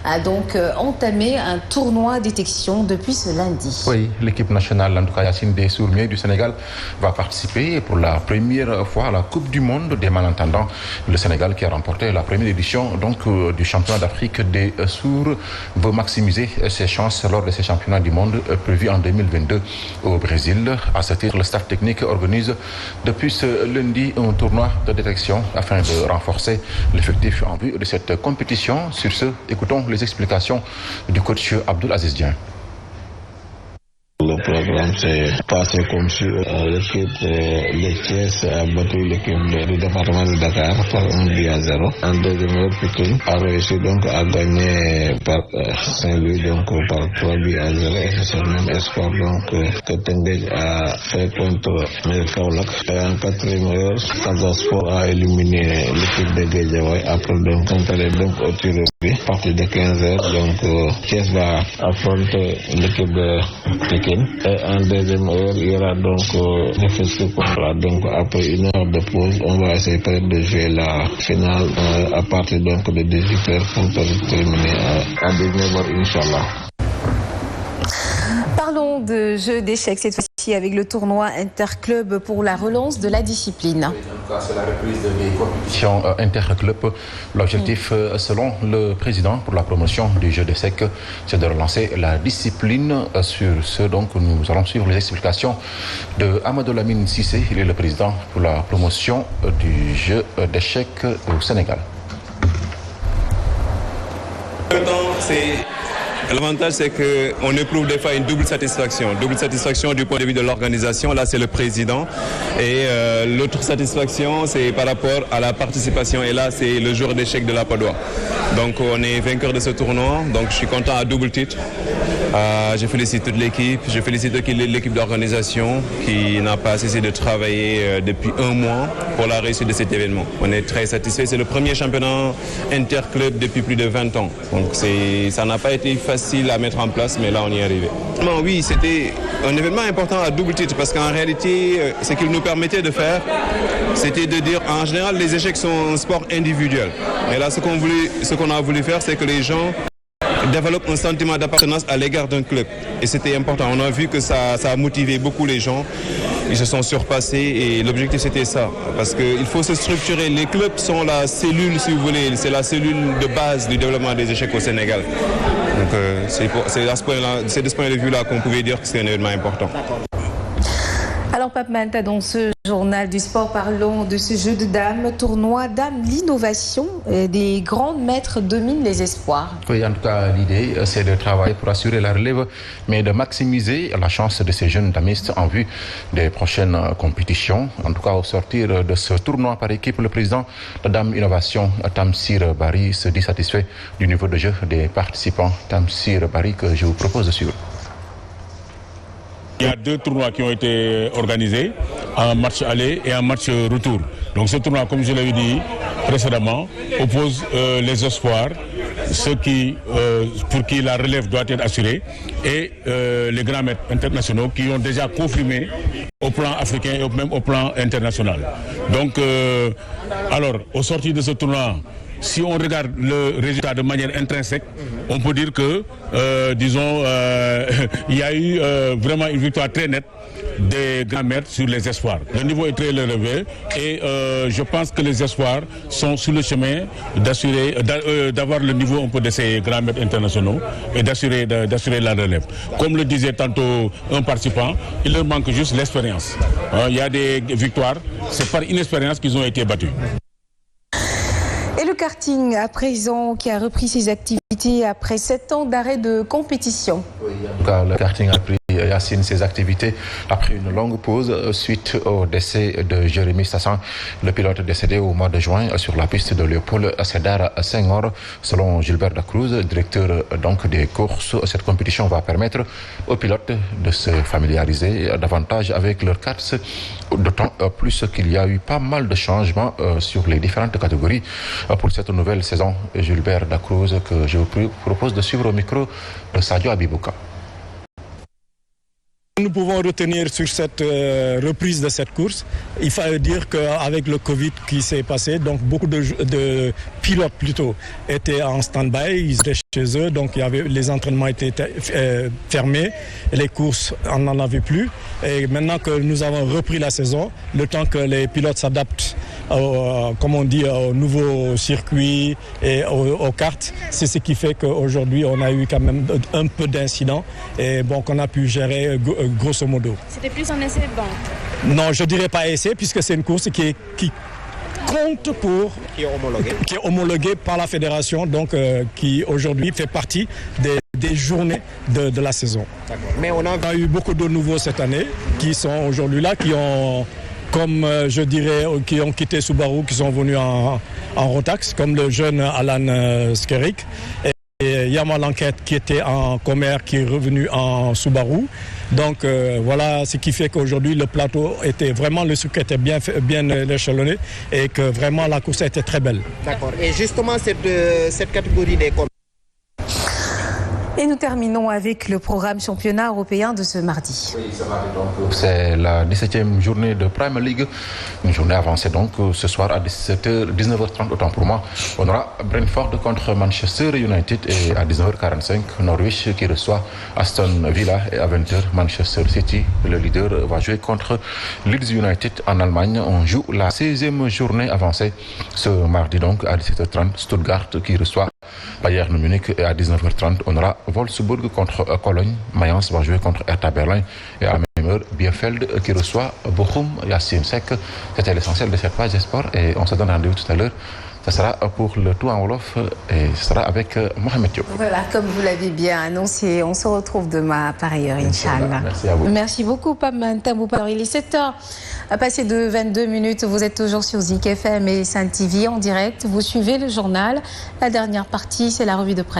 a donc entamé un tournoi détection depuis ce lundi. Oui, l'équipe nationale, en tout cas Yacine Dessourmier du Sénégal, va participer pour la première fois à la Coupe du Monde des malentendants. Le Sénégal qui a remporté la première édition du championnat d'Afrique des sourds veut maximiser ses chances lors de ces championnats du monde prévus en 2022 au Brésil. À ce titre, le staff technique organise depuis ce lundi un tournoi de détection afin de renforcer l'effectif en vue de cette compétition. Sur ce, écoutons les explications du coach Abdoul Aziz Dieng. Le programme s'est passé comme si l'équipe de Thiès a battu l'équipe du département de Dakar par 1-0. En deuxième heure, Pikine a réussi donc à gagner par Saint-Louis donc par 3-0. Et c'est le même espoir donc que Tenguej a fait contre Kaolack. Et en quatrième heure, Casa Sport a éliminé l'équipe de Guédiawaye après donc on allait donc au tir au but. À partir de 15h, donc Thiès va affronter l'équipe de Pikine. Et en deuxième heure, il y aura donc le festival. Donc après une heure de pause, on va essayer de jouer la finale à partir donc de 18h pour terminer à 19h, Inch'Allah. Parlons de jeux d'échecs cette fois-ci avec le tournoi interclub pour la relance de la discipline. C'est la reprise des compétitions interclubs. L'objectif, selon le président pour la promotion du jeu d'échecs, c'est de relancer la discipline. Sur ce, donc, nous allons suivre les explications de Amadou Lamine Cissé. Il est le président pour la promotion du jeu d'échecs au Sénégal. L'avantage, c'est qu'on éprouve des fois une double satisfaction. Double satisfaction du point de vue de l'organisation, là c'est le président. Et l'autre satisfaction, c'est par rapport à la participation. Et là, c'est le joueur d'échecs de la Padoue. Donc on est vainqueur de ce tournoi. Donc je suis content à double titre. Je félicite toute l'équipe. Je félicite l'équipe d'organisation qui n'a pas cessé de travailler depuis un mois pour la réussite de cet événement. On est très satisfait. C'est le premier championnat interclub depuis plus de 20 ans. Donc ça n'a pas été facile à mettre en place, mais là on y est arrivé. Oui, c'était un événement important à double titre parce qu'en réalité, ce qu'il nous permettait de faire, c'était de dire, en général, les échecs sont un sport individuel. Mais là, ce qu'on a voulu faire, c'est que les gens développent un sentiment d'appartenance à l'égard d'un club. Et c'était important. On a vu que ça a motivé beaucoup les gens. Ils se sont surpassés et l'objectif c'était ça. Parce qu'il faut se structurer. Les clubs sont la cellule, si vous voulez, c'est la cellule de base du développement des échecs au Sénégal. Donc c'est de ce point de vue-là qu'on pouvait dire que c'est un événement important. Alors Pape Malta, dans ce journal du sport, parlons de ce jeu de dames, tournoi dames, l'innovation des grands maîtres dominent les espoirs. Oui, en tout cas, l'idée, c'est de travailler pour assurer la relève, mais de maximiser la chance de ces jeunes damistes en vue des prochaines compétitions. En tout cas, au sortir de ce tournoi par équipe, le président de Dame Innovation, Tamsir Bari, se dit satisfait du niveau de jeu des participants. Tamsir Bari, que je vous propose de suivre. Il y a 2 tournois qui ont été organisés, un match aller et un match retour. Donc ce tournoi, comme je l'avais dit précédemment, oppose les espoirs, ceux pour qui la relève doit être assurée, et les grands maîtres internationaux qui ont déjà confirmé au plan africain et même au plan international. Donc, alors, au sortir de ce tournoi, si on regarde le résultat de manière intrinsèque, on peut dire que, il y a eu vraiment une victoire très nette des grands maîtres sur les espoirs. Le niveau est très élevé et je pense que les espoirs sont sur le chemin d'avoir le niveau un peu de ces grands maîtres internationaux et d'assurer la relève. Comme le disait tantôt un participant, il leur manque juste l'expérience. Il y a des victoires, c'est par inexpérience qu'ils ont été battus. Et le karting, à présent, qui a repris ses activités après 7 ans d'arrêt de compétition. Oui, en tout cas, le karting a repris, Yacine, ses activités après une longue pause suite au décès de Jérémy Sassan, le pilote décédé au mois de juin sur la piste de Léopold Sédar Senghor. Selon Gilbert Dacruz, directeur donc des courses, cette compétition va permettre aux pilotes de se familiariser davantage avec leur course, d'autant plus qu'il y a eu pas mal de changements sur les différentes catégories pour cette nouvelle saison. Gilbert Dacruz, que je vous propose de suivre au micro de Sadio Abibouka. Nous pouvons retenir sur cette reprise de cette course. Il fallait dire qu'avec le Covid qui s'est passé, donc beaucoup de pilotes plutôt étaient en stand-by, ils étaient chez eux, donc les entraînements étaient fermés, les courses on n'en avait plus. Et maintenant que nous avons repris la saison, le temps que les pilotes s'adaptent, comme on dit, au nouveau circuit et aux cartes, c'est ce qui fait qu'aujourd'hui on a eu quand même un peu d'incidents et bon qu'on a pu gérer grosso modo. C'était plus un essai de banque? Non, je dirais pas essai puisque c'est une course qui compte pour... Qui est homologuée par la fédération, donc qui aujourd'hui fait partie des journées de la saison. Mais on a eu beaucoup de nouveaux cette année qui sont aujourd'hui là, qui ont... comme je dirais, qui ont quitté Subaru, qui sont venus en Rotax, comme le jeune Alan Skerik. Et Yama Lanquette qui était en Comer, qui est revenu en Subaru. Donc voilà ce qui fait qu'aujourd'hui le plateau était vraiment, le circuit était bien échelonné et que vraiment la course était très belle. D'accord. Et justement cette catégorie des Et nous terminons avec le programme championnat européen de ce mardi. Oui, ce mardi, donc, c'est la 17e journée de Premier League. Une journée avancée donc ce soir à 19h30, autant pour moi. On aura Brentford contre Manchester United et à 19h45, Norwich qui reçoit Aston Villa et à 20h, Manchester City. Le leader va jouer contre Leeds United en Allemagne. On joue la 16e journée avancée ce mardi donc à 17h30, Stuttgart qui reçoit Bayern Munich et à 19h30, on aura Wolfsburg contre Cologne. Mayence va jouer contre Hertha Berlin et à la même heure, Bielefeld qui reçoit Bochum. Yassine Seck, c'était l'essentiel de cette page de sport et on se donne rendez-vous tout à l'heure. Ce sera pour le tout en Wolof et ce sera avec Mohamed Diop. Voilà, comme vous l'avez bien annoncé, on se retrouve demain à pareille heure, Inch'Allah. Merci à vous. Merci beaucoup, Pape Mahamadou. Il est 7h, à passer de 22 minutes. Vous êtes toujours sur Zik FM et Saint TV en direct. Vous suivez le journal. La dernière partie, c'est la revue de presse.